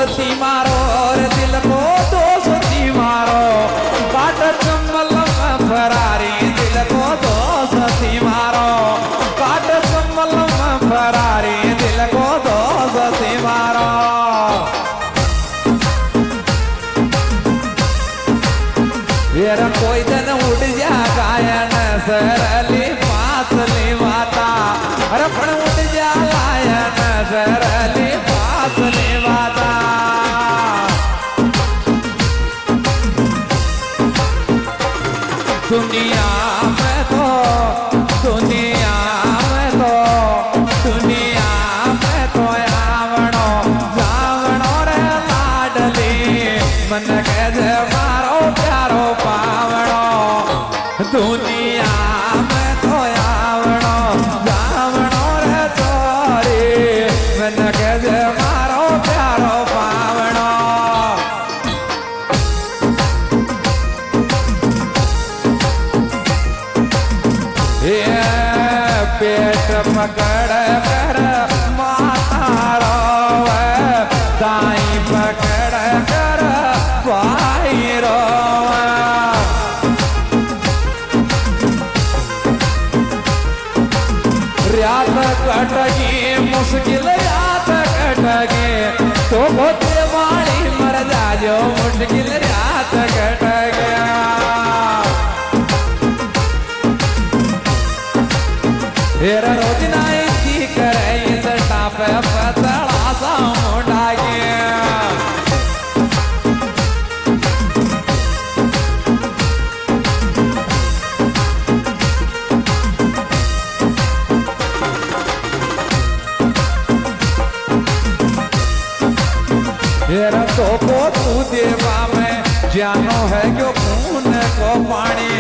दोस्ती मारो रे दिल को दोस्ती मारो काट चंबल में फरारी दिल को दोस्ती मारो काट चंबल में फरारी दिल को दोस्ती मारो वीर कोई दिन उड़ जा गायन सरली पासली माता अरे पण उड़ जा गायन सरली पासली माता दुनिया में तो दुनिया में तो दुनिया में तो आवणो जावणो रे लाडली मन के जे मारो प्यारो पावणो दुनिया में तो आवणो जावणो रे चोरी मन के जे मारो प्यारो पावणो पेट पकड़ कर माता रोवे दाई पकड़ कर भाई रोवे रात कटगी मुश्किल रात कटगी तो होते वाली मर जाजो मुश्किल रात कट गया तेरा रोज नाई की करे इस टाप पतला सा मुंडा गया तेरा तो को तू देवा में जानो है क्यों खून को पानी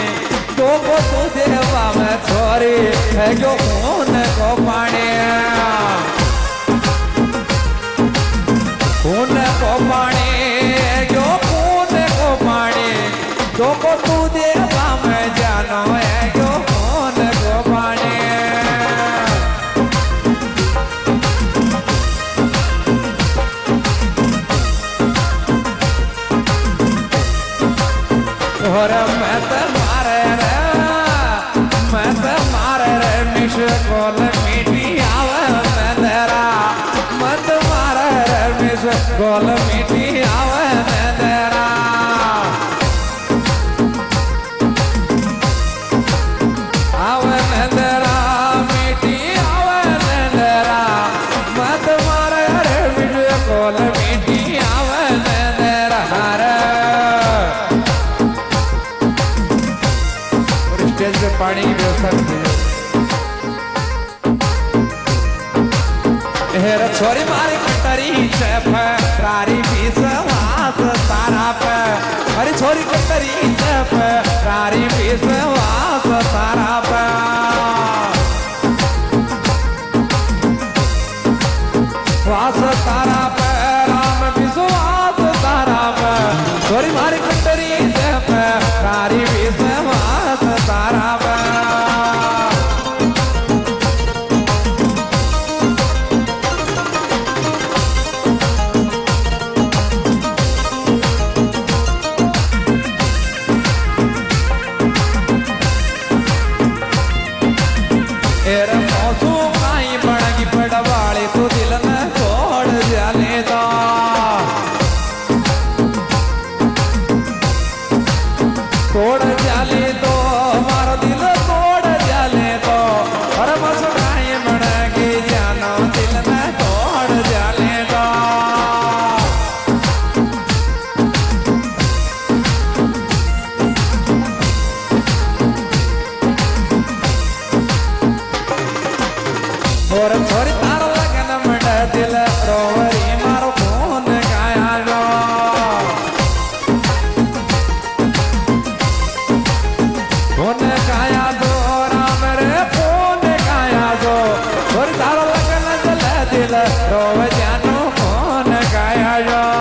तो को तू देवा में छोरी है क्यों खून को पानी खून को पानी क्यों खून को पानी तो को तू देवा में जानो है क्यों खून को पानी और मैं तो मारे रे मिश कोल मीठी आवे मैं तेरा मत मारे रे मिश कोल मीठी आवे मैं तेरा आवे मैं तेरा मीठी आवे मैं तेरा मत मारे रे मिश कोल मीठी आवे मैं तेरा स्टेज पे पानी की व्यवस्था हेर छोरी मारी कटरी चेप रारी विश्वास तारा पे अरे छोरी कटरी चेप रारी विश्वास तारा पे वास तारा पे राम विश्वास तारा पे छोरी मारी कटरी चेप रारी विश्वास तारा पे तोड़ जाले तो मारो दिल तोड़ जाले तो और मसुराई मड़गी जानो दिल में तोड़ जाले तो और छोरी तार लगन मड़ दिल रोवर